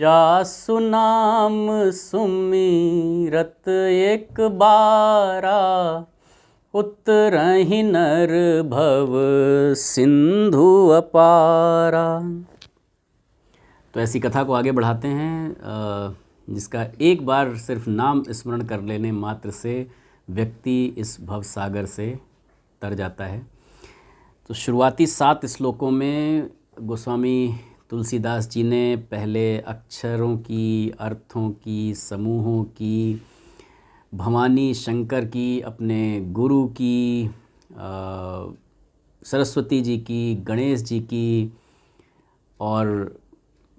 जासु नाम सुमिरत एक बारा, उतरहि नर भव सिंधु अपारा। तो ऐसी कथा को आगे बढ़ाते हैं, जिसका एक बार सिर्फ नाम स्मरण कर लेने मात्र से व्यक्ति इस भव सागर से तर जाता है। तो शुरुआती 7 श्लोकों में गोस्वामी तुलसीदास जी ने पहले अक्षरों की, अर्थों की, समूहों की, भवानी शंकर की, अपने गुरु की, सरस्वती जी की, गणेश जी की, और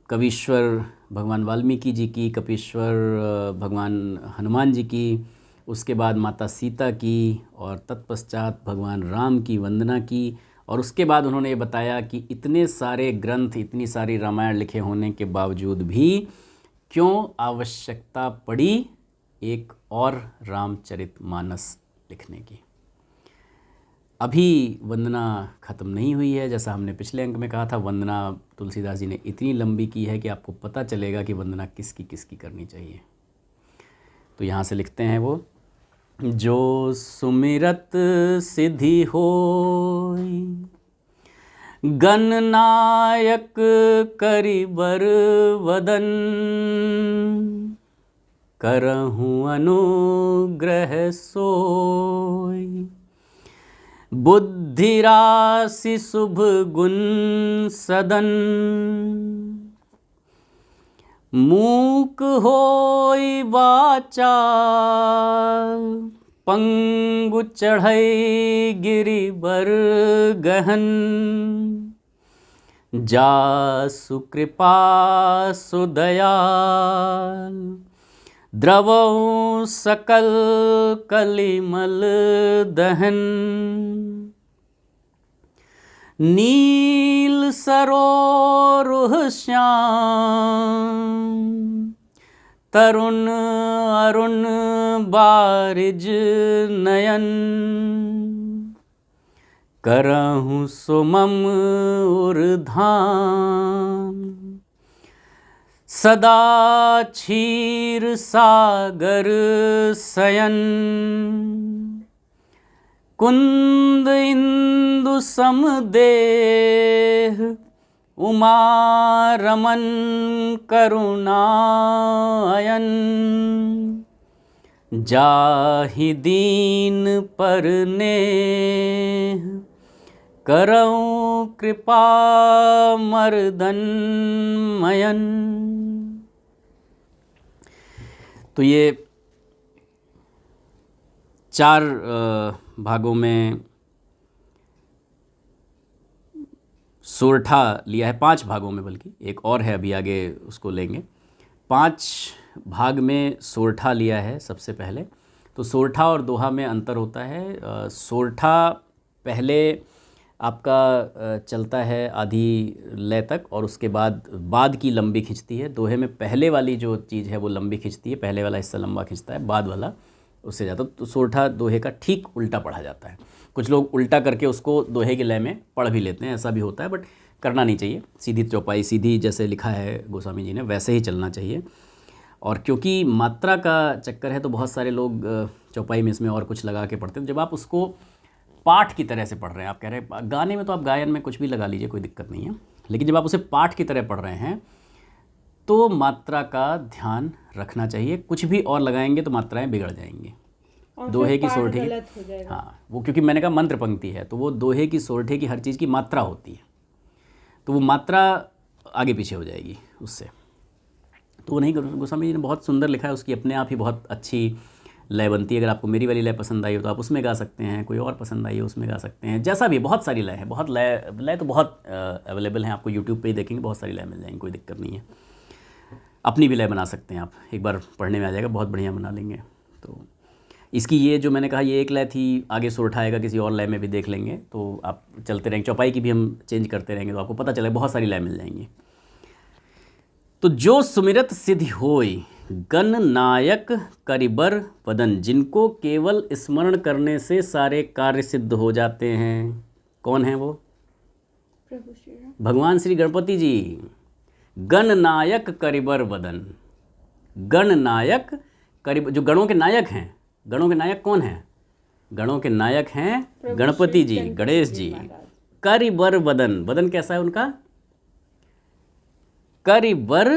कवीश्वर भगवान वाल्मीकि जी की, कपीश्वर भगवान हनुमान जी की, उसके बाद माता सीता की, और तत्पश्चात भगवान राम की वंदना की। और उसके बाद उन्होंने ये बताया कि इतने सारे ग्रंथ, इतनी सारी रामायण लिखे होने के बावजूद भी क्यों आवश्यकता पड़ी एक और रामचरितमानस लिखने की। अभी वंदना ख़त्म नहीं हुई है, जैसा हमने पिछले अंक में कहा था। वंदना तुलसीदास जी ने इतनी लंबी की है कि आपको पता चलेगा कि वंदना किसकी किसकी करनी चाहिए। तो यहाँ से लिखते हैं वो, जो सुमिरत सिद्धि होय, गणनायक करिबर वदन, करहूँ अनुग्रह सोय, बुद्धि राशि शुभ गुण सदन, मूक होई वाचा, पंगु चढ़ई गिरिबर गहन, जासु कृपा सुदयाल, द्रवौ सकल कलिमल दहन, नील सरोरुह श्याम, तरुण अरुण बारिज नयन, करहूँ सुमम उर्धाम, सदा क्षीर सागर शयन, कुंद इंदु समदेह, उमा रमन करुणायन, जाहि दीन पर नेह, करऊँ कृपा मर्दन मयन। तो ये 4 भागों में सोरठा लिया है, 5 भागों में, बल्कि एक और है, अभी आगे उसको लेंगे। 5 भाग में सोरठा लिया है सबसे पहले। तो सोरठा और दोहा में अंतर होता है। सोरठा पहले आपका चलता है आधी लय तक, और उसके बाद की लंबी खिंचती है। दोहे में पहले वाली जो चीज़ है वो लंबी खिंचती है, पहले वाला हिस्सा लंबा खिंचता है, बाद वाला उससे ज़्यादा। तो सोरठा दोहे का ठीक उल्टा पढ़ा जाता है। कुछ लोग उल्टा करके उसको दोहे के लय में पढ़ भी लेते हैं, ऐसा भी होता है, बट करना नहीं चाहिए। सीधी चौपाई, सीधी जैसे लिखा है गोस्वामी जी ने वैसे ही चलना चाहिए। और क्योंकि मात्रा का चक्कर है तो बहुत सारे लोग चौपाई में इसमें और कुछ लगा के पढ़ते हैं। जब आप उसको पाठ की तरह से पढ़ रहे हैं, आप कह रहे हैं गाने में तो आप गायन में कुछ भी लगा लीजिए, कोई दिक्कत नहीं है, लेकिन जब आप उसे पाठ की तरह पढ़ रहे हैं तो मात्रा का ध्यान रखना चाहिए। कुछ भी और लगाएंगे तो मात्राएं बिगड़ जाएंगी। दोहे की सोरठे की, हाँ, वो क्योंकि मैंने कहा मंत्र पंक्ति है, तो वो दोहे की सोरठे की हर चीज़ की मात्रा होती है, तो वो मात्रा आगे पीछे हो जाएगी उससे, तो वो नहीं करो। गोस्वामी जी ने बहुत सुंदर लिखा है, उसकी अपने आप ही बहुत अच्छी लय बनती है। अगर आपको मेरी वाली लय पसंद आई हो तो आप उसमें गा सकते हैं, कोई और पसंद आई हो उसमें गा सकते हैं, जैसा भी। बहुत सारी लय है, बहुत लय तो बहुत अवेलेबल हैं, आपको यूट्यूब पे ही देखेंगे बहुत सारी लय मिल जाएंगी, कोई दिक्कत नहीं है। अपनी भी लय बना सकते हैं आप, एक बार पढ़ने में आ जाएगा, बहुत बढ़िया बना लेंगे। तो इसकी ये जो मैंने कहा ये एक लय थी, आगे सोरठा आएगा, किसी और लय में भी देख लेंगे, तो आप चलते रहेंगे। चौपाई की भी हम चेंज करते रहेंगे तो आपको पता चलेगा, बहुत सारी लय मिल जाएंगी। तो जो सुमिरत सिद्धि होय, गण नायक करिबर पदन, जिनको केवल स्मरण करने से सारे कार्य सिद्ध हो जाते हैं। कौन है वो? प्रभु श्री राम, भगवान श्री गणपति जी। गणनायक करिबर वदन। गणनायक करिब, जो गणों के नायक हैं, गणों के नायक कौन हैं? गणों के नायक हैं गणपति जी, गणेश जी। करिबर वदन, वदन कैसा है उनका? करिबर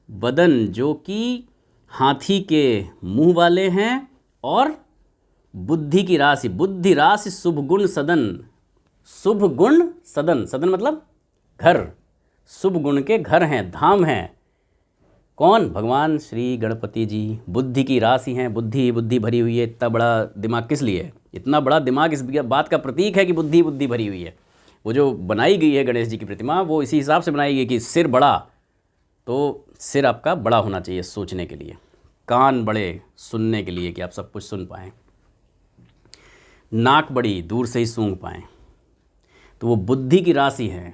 वदन, जो कि हाथी के मुंह वाले हैं, और बुद्धि की राशि, बुद्धि राशि शुभ गुण सदन। शुभ गुण सदन, सदन मतलब घर, शुभ गुण के घर हैं, धाम हैं। कौन? भगवान श्री गणपति जी। बुद्धि की राशि हैं, बुद्धि बुद्धि भरी हुई है। इतना बड़ा दिमाग किस लिए? इतना बड़ा दिमाग इस बात का प्रतीक है कि बुद्धि बुद्धि भरी हुई है। वो जो बनाई गई है गणेश जी की प्रतिमा, वो इसी हिसाब से बनाई गई कि सिर बड़ा, तो सिर आपका बड़ा होना चाहिए सोचने के लिए, कान बड़े सुनने के लिए कि आप सब कुछ सुन पाएँ, नाक बड़ी दूर से ही सूंघ पाएँ। तो वो बुद्धि की राशि है।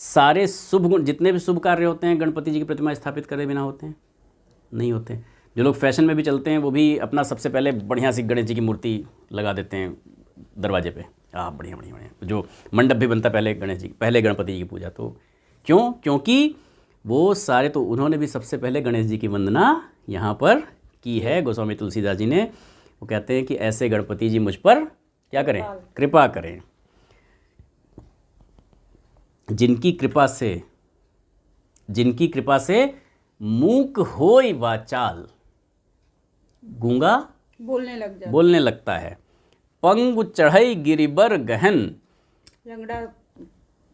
सारे शुभ गुण, जितने भी शुभ कार्य होते हैं गणपति जी की प्रतिमा स्थापित करे बिना होते हैं? नहीं होते। जो लोग फैशन में भी चलते हैं वो भी अपना सबसे पहले बढ़िया सी गणेश जी की मूर्ति लगा देते हैं दरवाजे पे। बढ़िया बढ़िया बढ़िया। जो मंडप भी बनता पहले गणेश जी, पहले गणपति जी की पूजा। तो क्यों? क्योंकि वो सारे, तो उन्होंने भी सबसे पहले गणेश जी की वंदना यहाँ पर की है। गोस्वामी तुलसीदास जी ने, वो कहते हैं कि ऐसे गणपति जी मुझ पर क्या करें? कृपा करें। जिनकी कृपा से मूक होय वाचाल, गूंगा बोलने लगता है। पंगु चढ़ई गिरिबर गहन, लंगड़ा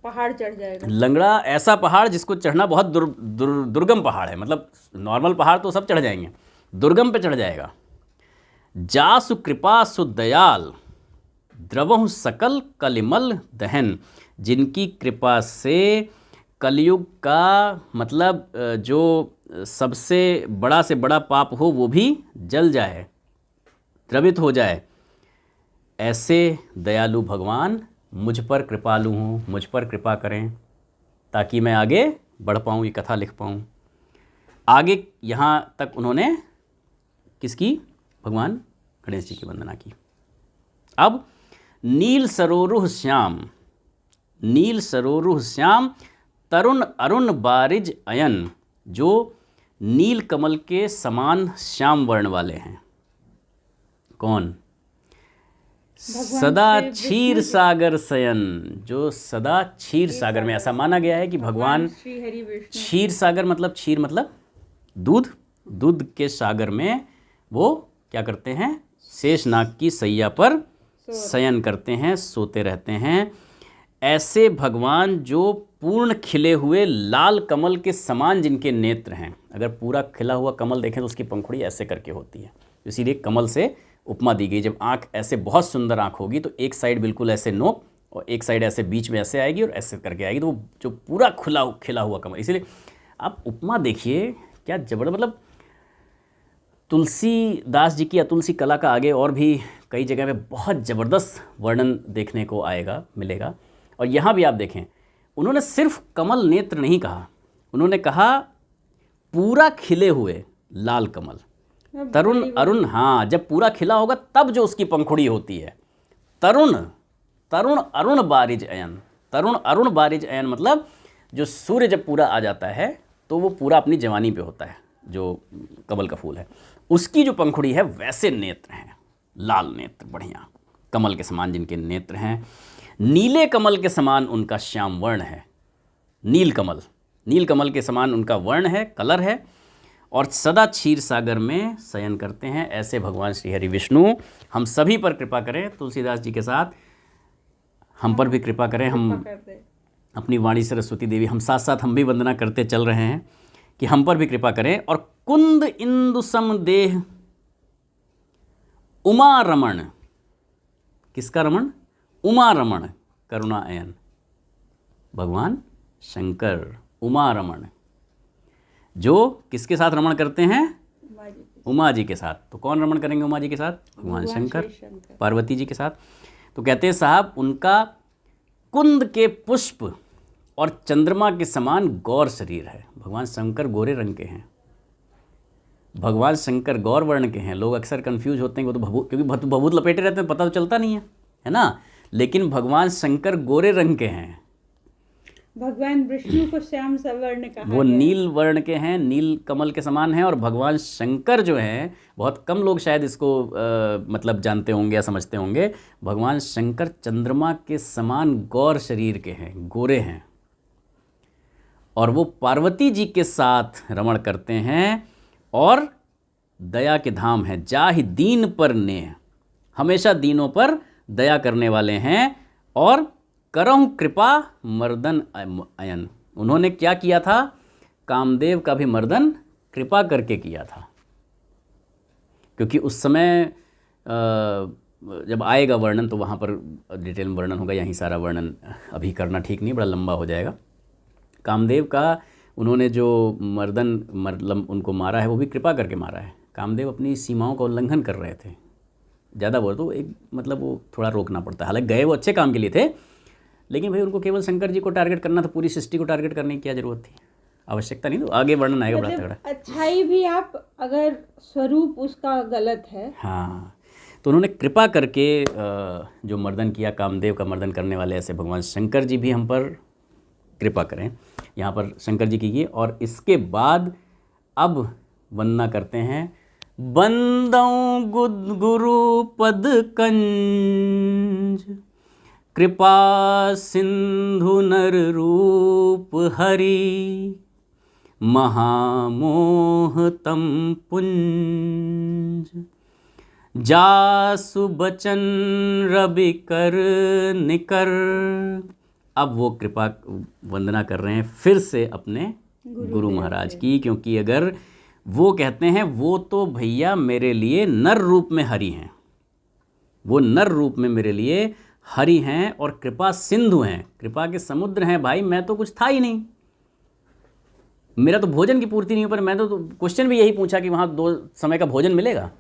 पहाड़ चढ़ जाएगा। लंगड़ा ऐसा पहाड़ जिसको चढ़ना बहुत दुर्गम पहाड़ है, मतलब नॉर्मल पहाड़ तो सब चढ़ जाएंगे, दुर्गम पे चढ़ जाएगा। जासु कृपा सुदयाल, द्रवहु सकल कलिमल दहन। जिनकी कृपा से कलयुग का, मतलब जो सबसे बड़ा से बड़ा पाप हो वो भी जल जाए, द्रवित हो जाए। ऐसे दयालु भगवान मुझ पर कृपालु हों, मुझ पर कृपा करें, ताकि मैं आगे बढ़ पाऊँ, ये कथा लिख पाऊँ। आगे यहाँ तक उन्होंने किसकी? भगवान गणेश जी की वंदना की। अब नील सरोरुह श्याम, नील सरोरुह श्याम तरुण अरुण बारिज अयन, जो नील कमल के समान श्याम वर्ण वाले हैं। कौन? सदा क्षीर सागर शयन, जो सदा क्षीर सागर में, ऐसा माना गया है कि भगवान क्षीर सागर, मतलब क्षीर मतलब दूध, दूध के सागर में वो क्या करते हैं? शेषनाग की सैया पर शयन करते हैं, सोते रहते हैं। ऐसे भगवान जो पूर्ण खिले हुए लाल कमल के समान जिनके नेत्र हैं। अगर पूरा खिला हुआ कमल देखें तो उसकी पंखुड़ी ऐसे करके होती है, इसीलिए कमल से उपमा दी गई। जब आँख ऐसे बहुत सुंदर आँख होगी तो एक साइड बिल्कुल ऐसे नोक और एक साइड ऐसे बीच में ऐसे आएगी और ऐसे करके आएगी, तो वो जो पूरा खिला हुआ कमल। इसीलिए आप उपमा देखिए क्या जबरदस्त, मतलब तुलसीदास जी की अतुलसी कला का आगे और भी कई जगह में बहुत ज़बरदस्त वर्णन देखने को मिलेगा। और यहाँ भी आप देखें, उन्होंने सिर्फ कमल नेत्र नहीं कहा, उन्होंने कहा पूरा खिले हुए लाल कमल, तरुण अरुण। हाँ, जब पूरा खिला होगा तब जो उसकी पंखुड़ी होती है, तरुण तरुण अरुण बारिज अयन। तरुण अरुण बारिज अयन मतलब जो सूर्य जब पूरा आ जाता है तो वो पूरा अपनी जवानी पे होता है, जो कमल का फूल है, उसकी जो पंखुड़ी है वैसे नेत्र हैं, लाल नेत्र, बढ़िया कमल के समान जिनके नेत्र हैं। नीले कमल के समान उनका श्याम वर्ण है, नील कमल के समान उनका वर्ण है, कलर है, और सदा क्षीर सागर में शयन करते हैं। ऐसे भगवान श्री हरि विष्णु हम सभी पर कृपा करें। तुलसीदास जी के साथ हम पर भी कृपा करें। हम अपनी वाणी सरस्वती देवी, हम साथ साथ हम भी वंदना करते चल रहे हैं कि हम पर भी कृपा करें। और कुंद इंदु सम देह उमा रमण, किसका रमण? उमा रमण करुणा अयन, भगवान शंकर उमा रमण, जो किसके साथ रमण करते हैं? उमा जी के साथ। तो कौन रमण करेंगे उमा जी के साथ? भगवान शंकर पार्वती जी के साथ। तो कहते हैं साहब उनका कुंद के पुष्प और चंद्रमा के समान गौर शरीर है। भगवान शंकर गोरे रंग के हैं, भगवान शंकर गौर वर्ण के हैं। लोग अक्सर कंफ्यूज होते हैं, वो तो क्योंकि भभूत लपेटे रहते हैं, पता तो चलता नहीं है, है ना। लेकिन भगवान शंकर गोरे रंग के हैं, भगवान विष्णु को श्याम सवर्ण कहा वो गया। नील वर्ण के हैं, नील कमल के समान हैं। और भगवान शंकर जो हैं, बहुत कम लोग शायद इसको मतलब जानते होंगे या समझते होंगे, भगवान शंकर चंद्रमा के समान गौर शरीर के हैं, गोरे हैं। और वो पार्वती जी के साथ रमण करते हैं और दया के धाम है। जाहि दीन पर नेह, हमेशा दीनों पर दया करने वाले हैं। और करहु कृपा मर्दन अयन, उन्होंने क्या किया था? कामदेव का भी मर्दन कृपा करके किया था। क्योंकि उस समय जब आएगा वर्णन तो वहाँ पर डिटेल में वर्णन होगा, यहीं सारा वर्णन अभी करना ठीक नहीं, बड़ा लंबा हो जाएगा। कामदेव का उन्होंने जो मर्दन मतलब उनको मारा है, वो भी कृपा करके मारा है। कामदेव अपनी सीमाओं का उल्लंघन कर रहे थे, ज़्यादा बोल तो एक मतलब वो थोड़ा रोकना पड़ता है। हालांकि गए वो अच्छे काम के लिए थे, लेकिन भाई उनको केवल शंकर जी को टारगेट करना था, पूरी सृष्टि को टारगेट करने की क्या जरूरत थी? आवश्यकता नहीं। तो आगे वर्णन आएगा बड़ा तगड़ा। अच्छाई भी आप अगर स्वरूप उसका गलत है। हाँ, तो उन्होंने कृपा करके जो मर्दन किया, कामदेव का मर्दन करने वाले ऐसे भगवान शंकर जी भी हम पर कृपा करें। यहाँ पर शंकर जी कीजिए। और इसके बाद अब वंदना करते हैं। बंदौ गुरु पद कंज, कृपा सिंधु नर रूप हरि, महामोह तम पुंज, जासु बचन रवि कर निकर। अब वो कृपा वंदना कर रहे हैं फिर से अपने गुरु महाराज की, क्योंकि अगर वो कहते हैं वो तो भैया मेरे लिए नर रूप में हरि हैं, वो नर रूप में मेरे लिए हरि हैं और कृपा सिंधु हैं, कृपा के समुद्र हैं। भाई मैं तो कुछ था ही नहीं, मेरा तो भोजन की पूर्ति नहीं हो, पर मैं तो क्वेश्चन भी यही पूछा कि वहाँ 2 समय का भोजन मिलेगा।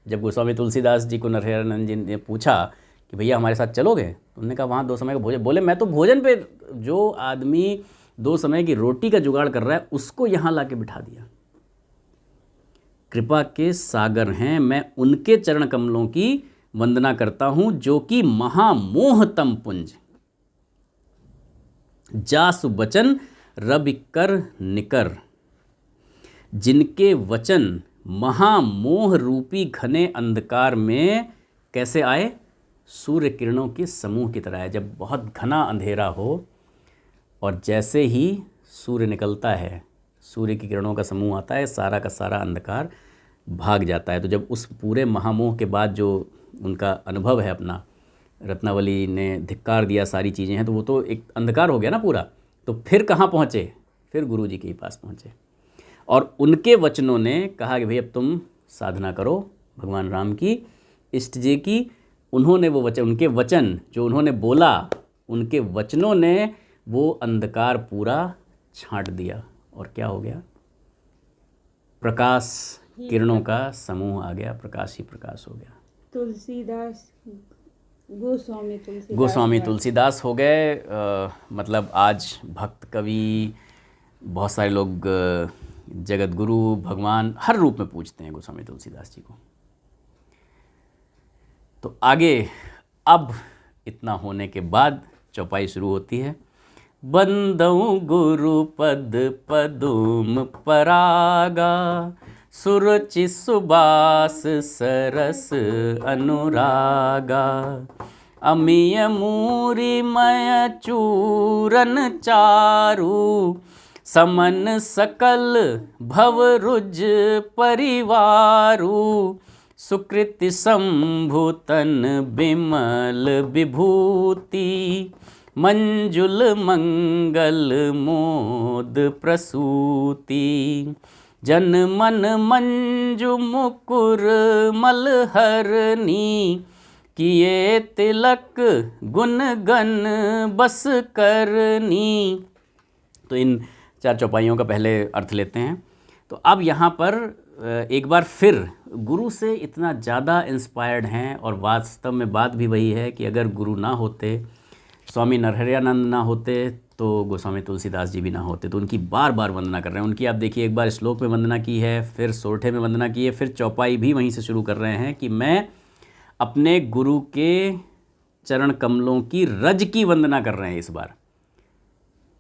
जब गोस्वामी तुलसीदास जी को नरहरानंद जी ने पूछा कि भैया हमारे साथ चलोगे, तो उन्होंने कहा वहाँ 2 समय का भोजन। बोले मैं तो भोजन पे, जो आदमी 2 समय की रोटी का जुगाड़ कर रहा है उसको यहाँ ला के बिठा दिया। कृपा के सागर हैं, मैं उनके चरण कमलों की वंदना करता हूँ, जो कि महामोहतम पुंज, जासु वचन रवि कर निकर, जिनके वचन महामोह रूपी घने अंधकार में कैसे आए? सूर्य किरणों के समूह की तरह है। जब बहुत घना अंधेरा हो और जैसे ही सूर्य निकलता है, सूर्य की किरणों का समूह आता है, सारा का सारा अंधकार भाग जाता है। तो जब उस पूरे महामोह के बाद जो उनका अनुभव है अपना, रत्नावली ने धिक्कार दिया, सारी चीज़ें हैं, तो वो तो एक अंधकार हो गया ना पूरा। तो फिर कहाँ पहुँचे? फिर गुरु जी के पास पहुँचे और उनके वचनों ने कहा कि भाई अब तुम साधना करो भगवान राम की, इष्ट जी की। उन्होंने वो वचन, उनके वचन जो उन्होंने बोला, उनके वचनों ने वो अंधकार पूरा छांट दिया और क्या हो गया? प्रकाश किरणों का समूह आ गया, प्रकाश ही प्रकाश हो गया। तुलसीदास, गोस्वामी तुलसीदास हो गए। मतलब आज भक्त कवि, बहुत सारे लोग जगत गुरु, भगवान हर रूप में पूजते हैं गोस्वामी तुलसीदास जी को। तो आगे अब इतना होने के बाद चौपाई शुरू होती है। बंदौ गुरु पद पदुम परागा, सुरुचि सुबास सरस अनुरागा, अमीय मूरी मय चूरन चारु, समन सकल भवरुज परिवारु, सुकृति संभूतन बिमल विभूति, मंजुल मंगल मोद प्रसूति, जन मन मंजु मुकुर मलहरनी, किए तिलक गुण गण बस करनी। तो इन 4 चौपाइयों का पहले अर्थ लेते हैं। तो अब यहाँ पर एक बार फिर गुरु से इतना ज़्यादा इंस्पायर्ड हैं, और वास्तव में बात भी वही है कि अगर गुरु ना होते, स्वामी नरहरियानंद ना होते, तो गोस्वामी तुलसीदास जी भी ना होते। तो उनकी बार बार वंदना कर रहे हैं। उनकी आप देखिए, एक बार श्लोक में वंदना की है, फिर सोरठे में वंदना की है, फिर चौपाई भी वहीं से शुरू कर रहे हैं कि मैं अपने गुरु के चरण कमलों की रज की वंदना कर रहे हैं इस बार।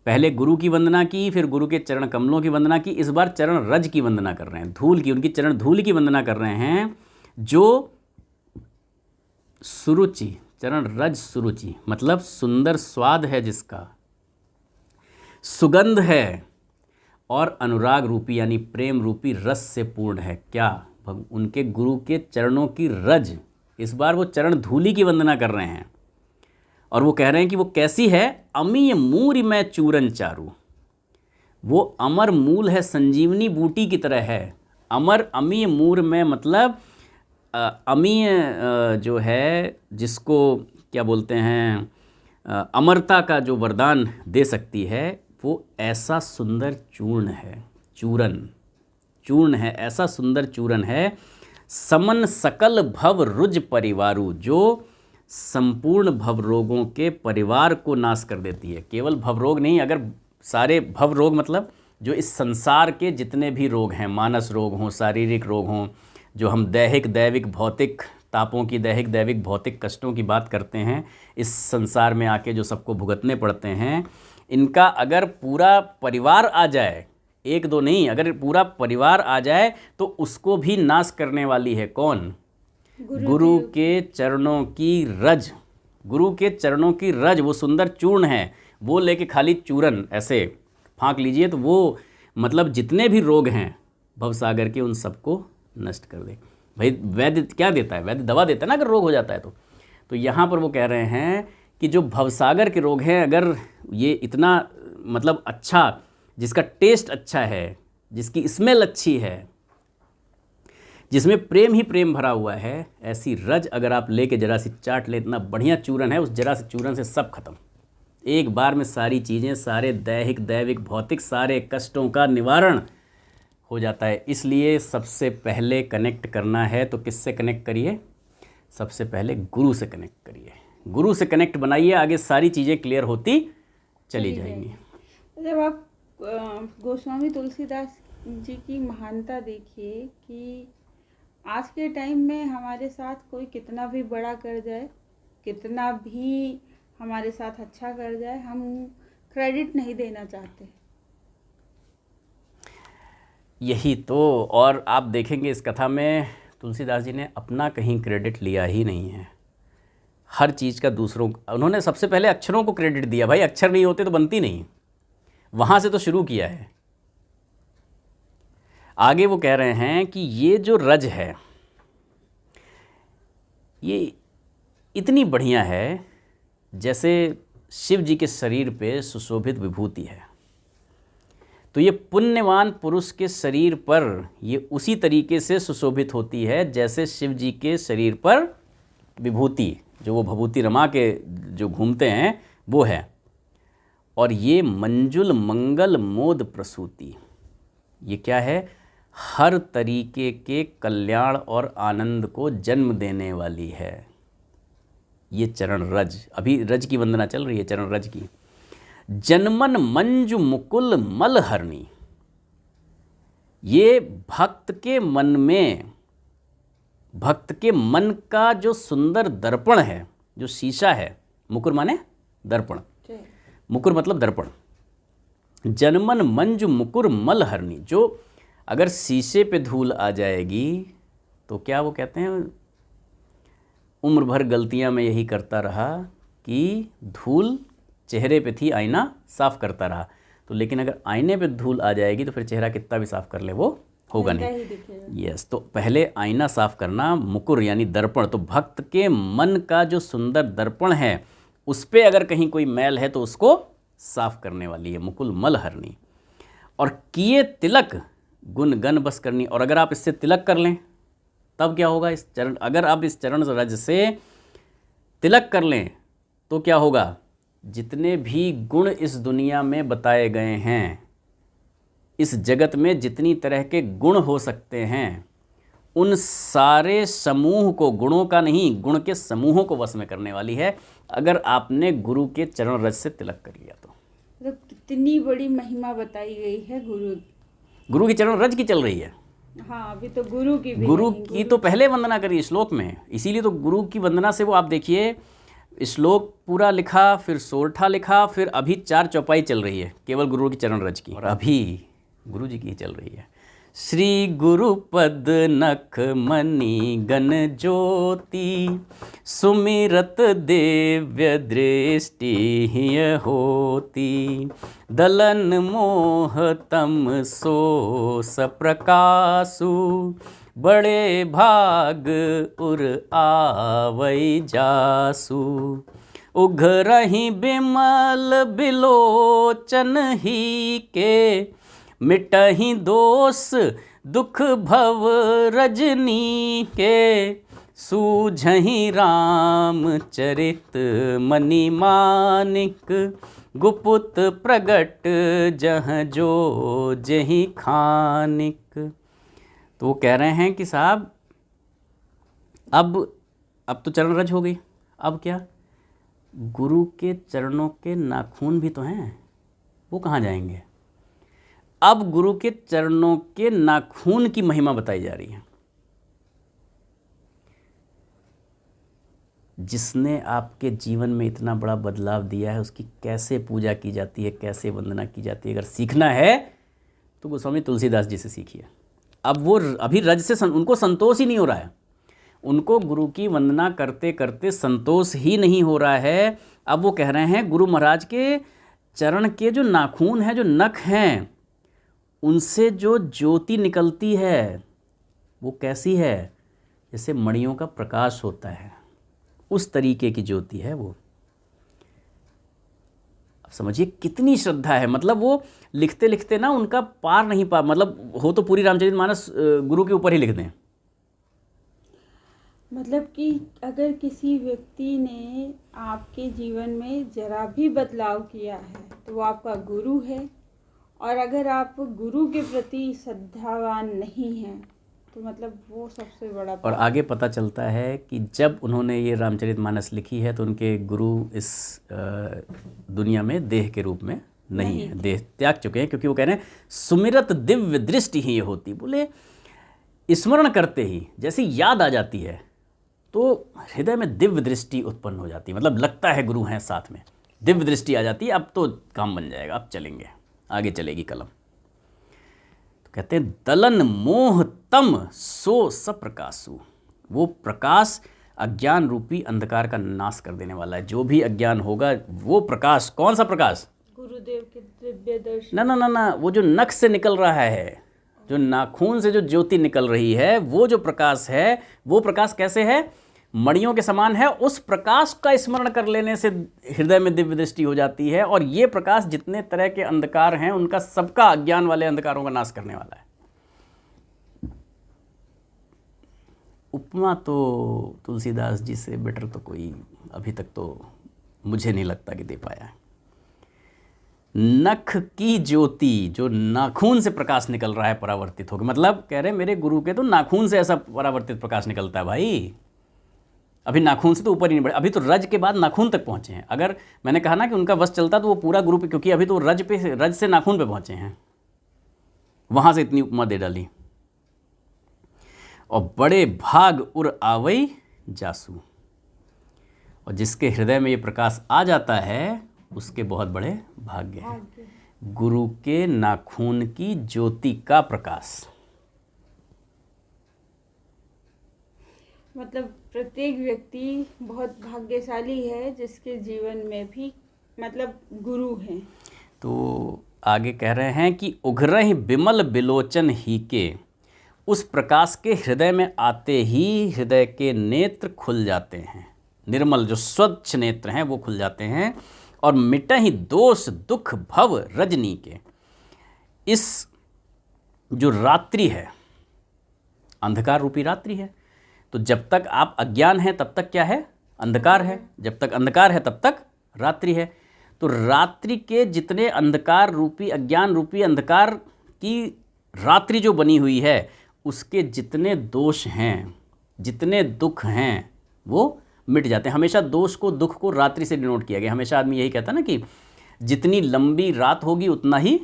पहले गुरु की वंदना की, फिर गुरु के चरण कमलों की वंदना की, इस बार चरण रज की वंदना कर रहे हैं, धूल की, उनकी चरण धूल की वंदना कर रहे हैं। जो सुरुचि, चरण रज सुरुचि मतलब सुंदर स्वाद है जिसका, सुगंध है और अनुराग रूपी यानी प्रेम रूपी रस से पूर्ण है। क्या? उनके गुरु के चरणों की रज, इस बार वो चरण धूलि की वंदना कर रहे हैं और वो कह रहे हैं कि वो कैसी है? अमीय मूरी में चूरन चारू, वो अमर मूल है, संजीवनी बूटी की तरह है। अमर, अमीय मूर में मतलब अमीय जो है जिसको क्या बोलते हैं, अमरता का जो वरदान दे सकती है, वो ऐसा सुंदर चूर्ण है, चूर्ण है, ऐसा सुंदर चूर्ण है। समन सकल भव रुज परिवारु, जो संपूर्ण भवरोगों के परिवार को नाश कर देती है। केवल भवरोग नहीं, अगर सारे भवरोग मतलब जो इस संसार के जितने भी रोग हैं, मानस रोग हों, शारीरिक रोग हों, जो हम दैहिक दैविक भौतिक तापों की, दैहिक दैविक भौतिक कष्टों की बात करते हैं, इस संसार में आके जो सबको भुगतने पड़ते हैं, इनका अगर पूरा परिवार आ जाए, एक दो नहीं, अगर पूरा परिवार आ जाए तो उसको भी नाश करने वाली है कौन? गुरु के चरणों की रज। गुरु के चरणों की रज, वो सुंदर चूर्ण है, वो लेके खाली चूरन ऐसे फाँक लीजिए तो वो मतलब जितने भी रोग हैं भवसागर के, उन सबको नष्ट कर दे। भाई वैद्य क्या देता है? वैद्य दवा देता है ना अगर रोग हो जाता है तो यहाँ पर वो कह रहे हैं कि जो भवसागर के रोग हैं, अगर ये इतना मतलब अच्छा, जिसका टेस्ट अच्छा है, जिसकी स्मेल अच्छी है, जिसमें प्रेम ही प्रेम भरा हुआ है, ऐसी रज अगर आप लेके जरा सी चाट ले, इतना बढ़िया चूरन है, उस जरा से चूरन से सब खत्म, एक बार में सारी चीज़ें, सारे दैहिक दैविक भौतिक सारे कष्टों का निवारण हो जाता है। इसलिए सबसे पहले कनेक्ट करना है तो किससे कनेक्ट करिए? सबसे पहले गुरु से कनेक्ट करिए, गुरु से कनेक्ट बनाइए, आगे सारी चीज़ें क्लियर होती चली जाएंगी। जब आप गोस्वामी तुलसीदास जी की महानता देखिए कि आज के टाइम में हमारे साथ कोई कितना भी बड़ा कर जाए, कितना भी हमारे साथ अच्छा कर जाए, हम क्रेडिट नहीं देना चाहते। यही तो, और आप देखेंगे इस कथा में तुलसीदास जी ने अपना कहीं क्रेडिट लिया ही नहीं है, हर चीज़ का दूसरों, उन्होंने सबसे पहले अक्षरों को क्रेडिट दिया। भाई अक्षर नहीं होते तो बनती नहीं, वहाँ से तो शुरू किया है। आगे वो कह रहे हैं कि ये जो रज है ये इतनी बढ़िया है जैसे शिव जी के शरीर पे सुशोभित विभूति है, तो ये पुण्यवान पुरुष के शरीर पर ये उसी तरीके से सुशोभित होती है जैसे शिव जी के शरीर पर विभूति, जो वो भभूति रमा के जो घूमते हैं वो है। और ये मंजुल मंगल मोद प्रसूति, ये क्या है? हर तरीके के कल्याण और आनंद को जन्म देने वाली है ये चरण रज। अभी रज की वंदना चल रही है, चरण रज की। जनमन मंजु मुकुल मलहरणी, ये भक्त के मन में, भक्त के मन का जो सुंदर दर्पण है, जो शीशा है, मुकुर माने दर्पण, मुकुर मतलब दर्पण। जनमन मंजु मुकुर मलहरणी, जो अगर शीशे पे धूल आ जाएगी तो क्या वो कहते हैं, उम्र भर गलतियां मैं यही करता रहा कि धूल चेहरे पे थी, आईना साफ करता रहा, तो लेकिन अगर आईने पे धूल आ जाएगी तो फिर चेहरा कितना भी साफ कर ले वो होगा नहीं। यस, तो पहले आईना साफ करना, मुकुर यानी दर्पण। तो भक्त के मन का जो सुंदर दर्पण है उस पे अगर कहीं कोई मैल है तो उसको साफ करने वाली है मुकुल मलहरणी। और किए तिलक गुण गन बस करनी, और अगर आप इससे तिलक कर लें तब क्या होगा? इस चरण, अगर आप इस चरण रज से तिलक कर लें तो क्या होगा? जितने भी गुण इस दुनिया में बताए गए हैं, इस जगत में जितनी तरह के गुण हो सकते हैं, उन सारे समूह को, गुणों का नहीं, गुण के समूहों को वश में करने वाली है अगर आपने गुरु के चरण रज से तिलक कर लिया तो। मतलब कितनी बड़ी महिमा बताई गई है गुरु की चरण रज की चल रही है। हाँ, अभी तो गुरु की भी गुरु की तो पहले वंदना करी श्लोक में, इसीलिए तो गुरु की वंदना से वो आप देखिए श्लोक पूरा लिखा, फिर सोरठा लिखा, फिर अभी 4 चौपाई चल रही है केवल गुरु की चरण रज की, और अभी गुरु जी की चल रही है। श्री गुरु पद नख मणि गण ज्योति, सुमिरत दिव्य दृष्टि हिय होती, दलन मोह तम सो सप्रकाशु, बड़े भाग उर आवै जासु, उघरहि बिमल बिलोचन ही के, मिटहि दोष दुख भव रजनी के, सूझहि राम चरित मणि मानिक, गुपुत प्रगट जह जो जहि खानिक। तो वो कह रहे हैं कि साहब अब तो चरण रज हो गई, अब क्या, गुरु के चरणों के नाखून भी तो हैं, वो कहाँ जाएंगे। अब गुरु के चरणों के नाखून की महिमा बताई जा रही है। जिसने आपके जीवन में इतना बड़ा बदलाव दिया है, उसकी कैसे पूजा की जाती है, कैसे वंदना की जाती है, अगर सीखना है तो गोस्वामी तुलसीदास जी से सीखिए। अब वो अभी रज से उनको संतोष ही नहीं हो रहा है, उनको गुरु की वंदना करते करते संतोष ही नहीं हो रहा है। अब वो कह रहे हैं गुरु महाराज के चरण के जो नाखून हैं, जो नख हैं, उनसे जो ज्योति निकलती है वो कैसी है, जैसे मणियों का प्रकाश होता है, उस तरीके की ज्योति है वो। अब समझिए कितनी श्रद्धा है। मतलब वो लिखते लिखते ना उनका पार नहीं पा, मतलब हो तो पूरी रामचरितमानस गुरु के ऊपर ही लिख दें। मतलब कि अगर किसी व्यक्ति ने आपके जीवन में जरा भी बदलाव किया है तो वो आपका गुरु है, और अगर आप गुरु के प्रति श्रद्धावान नहीं हैं तो मतलब वो सबसे बड़ा। और आगे पता चलता है कि जब उन्होंने ये रामचरितमानस लिखी है तो उनके गुरु इस दुनिया में देह के रूप में नहीं है, देह त्याग चुके हैं, क्योंकि वो कह रहे हैं सुमिरत दिव्य दृष्टि ही ये होती। बोले स्मरण करते ही जैसी याद आ जाती है तो हृदय में दिव्य दृष्टि उत्पन्न हो जाती है, मतलब लगता है गुरु हैं साथ में, दिव्य दृष्टि आ जाती है। अब तो काम बन जाएगा, अब चलेंगे, आगे चलेगी कलम। तो कहते हैं दलन मोह तम सो सप्रकाशु, वो प्रकाश अज्ञान रूपी अंधकार का नाश कर देने वाला है। जो भी अज्ञान होगा वो प्रकाश, कौन सा प्रकाश, गुरुदेव के दिव्य दर्शन। ना, वो जो नख से निकल रहा है, जो नाखून से जो ज्योति निकल रही है, वो जो प्रकाश है, वो प्रकाश कैसे है, मणियों के समान है। उस प्रकाश का स्मरण कर लेने से हृदय में दिव्य दृष्टि हो जाती है, और ये प्रकाश जितने तरह के अंधकार हैं उनका सबका, अज्ञान वाले अंधकारों का नाश करने वाला है। उपमा तो तुलसीदास जी से बेटर तो कोई अभी तक तो मुझे नहीं लगता कि दे पाया है। नख की ज्योति, जो नाखून से प्रकाश निकल रहा है, परावर्तित होकर, मतलब कह रहे हैं मेरे गुरु के तो नाखून से ऐसा परावर्तित प्रकाश निकलता है भाई। अभी नाखून से तो ऊपर ही नहीं बढ़े, अभी तो रज के बाद नाखून तक पहुंचे हैं। अगर मैंने कहा ना कि उनका वश चलता तो वो पूरा गुरु पे, क्योंकि अभी तो रज से नाखून पे पहुंचे हैं, वहां से इतनी उपमा दे डाली। और बड़े भाग उर आवई जासू, और जिसके हृदय में ये प्रकाश आ जाता है उसके बहुत बड़े भाग्य हैं। गुरु के नाखून की ज्योति का प्रकाश, मतलब प्रत्येक व्यक्ति बहुत भाग्यशाली है जिसके जीवन में भी मतलब गुरु हैं। तो आगे कह रहे हैं कि उघरहि बिमल बिलोचन ही के, उस प्रकाश के हृदय में आते ही हृदय के नेत्र खुल जाते हैं, निर्मल जो स्वच्छ नेत्र हैं वो खुल जाते हैं। और मिटहि दोष दुख भव रजनी के, इस जो रात्रि है, अंधकार रूपी रात्रि है, तो जब तक आप अज्ञान हैं तब तक क्या है, अंधकार है, जब तक अंधकार है तब तक रात्रि है। तो रात्रि के जितने अंधकार रूपी, अज्ञान रूपी अंधकार की रात्रि जो बनी हुई है, उसके जितने दोष हैं, जितने दुख हैं, वो मिट जाते हैं। हमेशा दोष को, दुख को रात्रि से डिनोट किया गया। हमेशा आदमी यही कहता है ना कि जितनी लंबी रात होगी उतना ही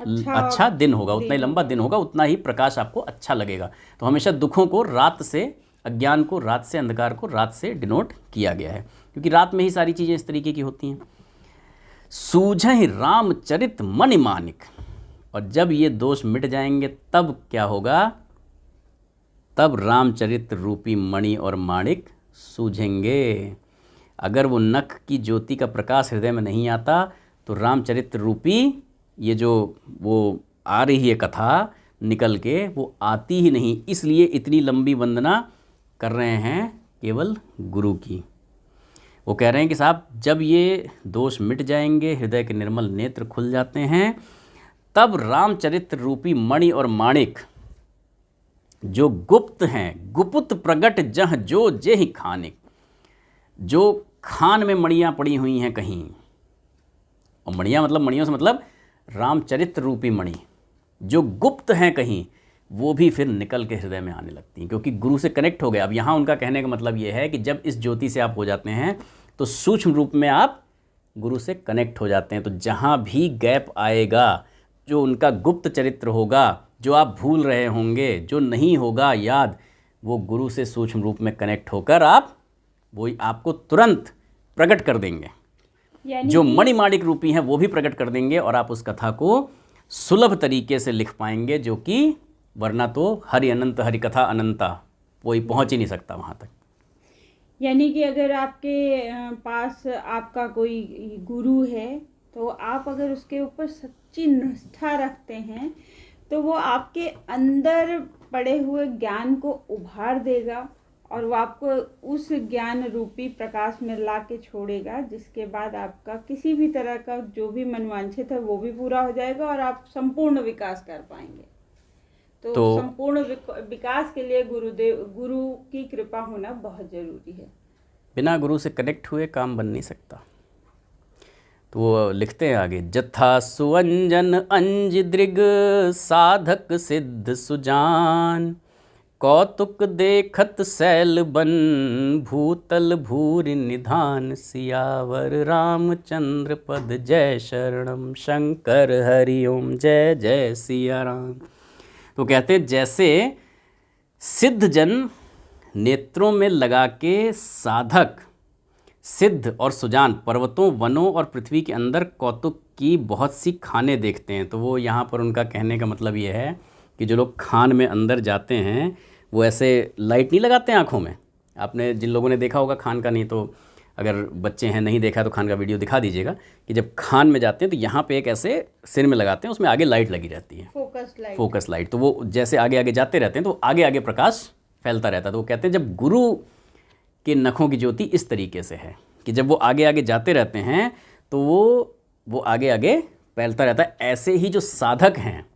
अच्छा दिन होगा, उतना ही लंबा दिन होगा, उतना ही प्रकाश आपको अच्छा लगेगा। तो हमेशा दुखों को रात से अज्ञान को, रात से, अंधकार को रात से डिनोट किया गया है, क्योंकि रात में ही सारी चीज़ें इस तरीके की होती हैं। सूझहि रामचरित मणि मानिक, और जब ये दोष मिट जाएंगे तब क्या होगा, तब रामचरित रूपी मणि और माणिक सूझेंगे। अगर वो नख की ज्योति का प्रकाश हृदय में नहीं आता तो रामचरित रूपी ये जो वो आ रही है कथा निकल के, वो आती ही नहीं। इसलिए इतनी लंबी वंदना कर रहे हैं केवल गुरु की। वो कह रहे हैं कि साहब जब ये दोष मिट जाएंगे, हृदय के निर्मल नेत्र खुल जाते हैं, तब रामचरित रूपी मणि और माणिक जो गुप्त हैं, गुप्त प्रगट जह जो जेहि खानिक, जो खान में मणियाँ पड़ी हुई हैं कहीं, और मणियाँ मतलब, मणियों से मतलब रामचरित रूपी मणि जो गुप्त हैं कहीं, वो भी फिर निकल के हृदय में आने लगती हैं, क्योंकि गुरु से कनेक्ट हो गए। अब यहाँ उनका कहने का मतलब ये है कि जब इस ज्योति से आप हो जाते हैं तो सूक्ष्म रूप में आप गुरु से कनेक्ट हो जाते हैं। तो जहाँ भी गैप आएगा, जो उनका गुप्त चरित्र होगा, जो आप भूल रहे होंगे, जो नहीं होगा याद, वो गुरु से सूक्ष्म रूप में कनेक्ट होकर आप वो आपको तुरंत प्रकट कर देंगे। जो मणिमाणिक रूपी हैं वो भी प्रकट कर देंगे, और आप उस कथा को सुलभ तरीके से लिख पाएंगे, जो कि वरना तो हरि अनंत, हरि कथा अनंता, कोई पहुंच ही नहीं सकता वहाँ तक। यानी कि अगर आपके पास आपका कोई गुरु है तो आप अगर उसके ऊपर सच्ची निष्ठा रखते हैं तो वो आपके अंदर पड़े हुए ज्ञान को उभार देगा, और वो आपको उस ज्ञान रूपी प्रकाश में ला के छोड़ेगा, जिसके बाद आपका किसी भी तरह का जो भी मनवांछित है वो भी पूरा हो जाएगा और आप संपूर्ण विकास कर पाएंगे। तो संपूर्ण विकास के लिए गुरु की कृपा होना बहुत ज़रूरी है। बिना गुरु से कनेक्ट हुए काम बन नहीं सकता। तो वो लिखते हैं आगे, जथा सुअंजन अंज दृग साधक सिद्ध सुजान, कौतुक देखत सैल बन भूतल भूरि निधान, सियावर रामचंद्र पद जय शरणम शंकर हरि ओम जय जय सिया राम। तो कहते जैसे सिद्ध जन नेत्रों में लगा के साधक सिद्ध और सुजान पर्वतों, वनों और पृथ्वी के अंदर कौतुक की बहुत सी खानें देखते हैं। तो वो यहाँ पर उनका कहने का मतलब ये है कि जो लोग खान में अंदर जाते हैं वो ऐसे लाइट नहीं लगाते हैं आँखों में। आपने जिन लोगों ने देखा होगा खान का, नहीं तो अगर बच्चे हैं नहीं देखा तो खान का वीडियो दिखा दीजिएगा, कि जब खान में जाते हैं तो यहाँ पे एक ऐसे सिर में लगाते हैं, उसमें आगे लाइट लगी रहती है, फोकस लाइट। तो वो जैसे आगे आगे जाते रहते हैं तो आगे आगे प्रकाश फैलता रहता है। तो वो कहते हैं जब गुरु के नखों की ज्योति इस तरीके से है कि जब वो आगे आगे जाते रहते हैं तो वो आगे आगे फैलता रहता है। ऐसे ही जो साधक हैं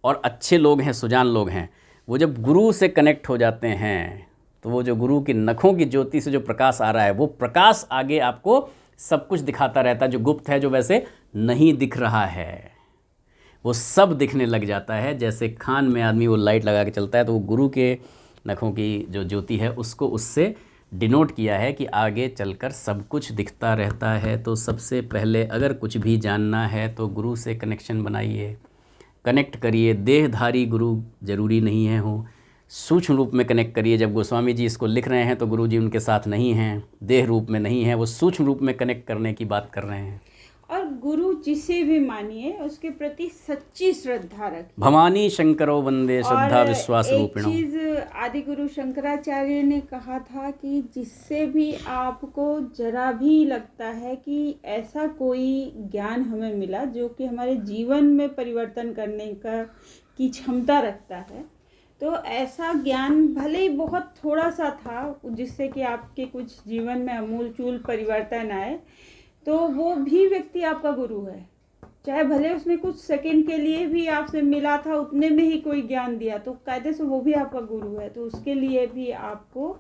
और अच्छे लोग हैं, सुजान लोग हैं, वो जब गुरु से कनेक्ट हो जाते हैं तो वो जो गुरु की नखों की ज्योति से जो प्रकाश आ रहा है, वो प्रकाश आगे आपको सब कुछ दिखाता रहता है। जो गुप्त है, जो वैसे नहीं दिख रहा है, वो सब दिखने लग जाता है। जैसे खान में आदमी वो लाइट लगा के चलता है, तो वो गुरु के नखों की जो ज्योति है उसको उससे डिनोट किया है कि आगे चलकर सब कुछ दिखता रहता है। तो सबसे पहले अगर कुछ भी जानना है तो गुरु से कनेक्शन बनाइए, कनेक्ट करिए। देहधारी गुरु जरूरी नहीं है हो, सूक्ष्म रूप में कनेक्ट करिए। जब गोस्वामी जी इसको लिख रहे हैं तो गुरु जी उनके साथ नहीं हैं, देह रूप में नहीं है, वो सूक्ष्म रूप में कनेक्ट करने की बात कर रहे हैं। और गुरु जिसे भी मानिए उसके प्रति सच्ची श्रद्धा रखिए। भवानी शंकरो वंदे श्रद्धा विश्वास रूपिणो। एक चीज आदि गुरु शंकराचार्य ने कहा था कि जिससे भी आपको जरा भी लगता है कि ऐसा कोई ज्ञान हमें मिला जो कि हमारे जीवन में परिवर्तन करने की क्षमता रखता है, तो ऐसा ज्ञान भले ही बहुत थोड़ा सा था जिससे कि आपके कुछ जीवन में अमूलचूल परिवर्तन आए, तो वो भी व्यक्ति आपका गुरु है। चाहे भले उसने कुछ सेकंड के लिए भी आपसे मिला था, उतने में ही कोई ज्ञान दिया, तो कायदे से वो भी आपका गुरु है। तो उसके लिए भी आपको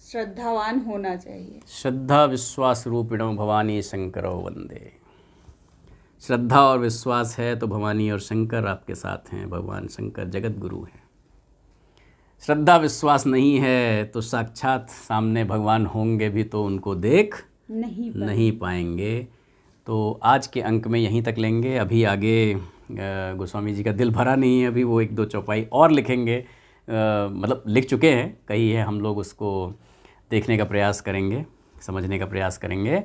श्रद्धावान होना चाहिए। श्रद्धा विश्वास रूपिणो भवानी शंकरो वंदे। श्रद्धा और विश्वास है तो भवानी और शंकर आपके साथ हैं। भगवान शंकर जगत गुरु हैं। श्रद्धा विश्वास नहीं है तो साक्षात सामने भगवान होंगे भी तो उनको देख नहीं पाएंगे। तो आज के अंक में यहीं तक लेंगे। अभी आगे गोस्वामी जी का दिल भरा नहीं है, अभी वो 1-2 चौपाई और लिखेंगे मतलब लिख चुके हैं, कई है, हम लोग उसको देखने का प्रयास करेंगे, समझने का प्रयास करेंगे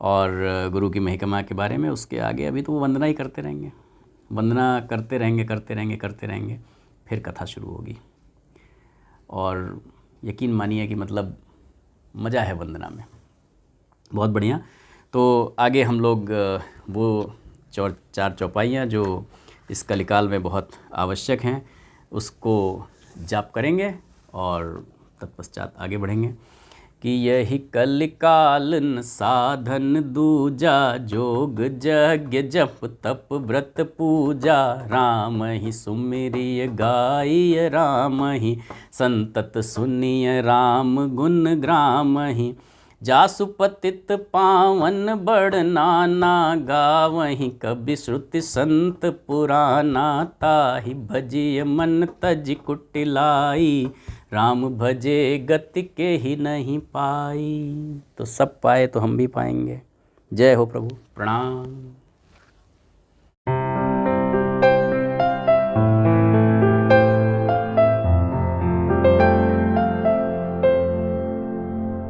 और गुरु की महिमा के बारे में। उसके आगे अभी तो वो वंदना ही करते रहेंगे, वंदना करते रहेंगे करते रहेंगे करते रहेंगे, फिर कथा शुरू होगी। और यकीन मानिए कि मतलब मज़ा है वंदना में, बहुत बढ़िया। तो आगे हम लोग वो चार चौपाइयाँ जो इस कलिकाल में बहुत आवश्यक हैं उसको जाप करेंगे और तत्पश्चात आगे बढ़ेंगे कि यही कलिकालन साधन दूजा, जोग यज्ञ जप तप व्रत पूजा, राम ही सुमिरिय गाइय राम ही, संतत सुनिय राम गुण ग्राम ही, जासु पतित पावन बड़ नाना, गावहि कवि श्रुति संत पुराना, ताहि भजिय मन तज कुटिलाई, राम भजे गति के ही नहीं पाई। तो सब पाए तो हम भी पाएंगे। जय हो प्रभु, प्रणाम।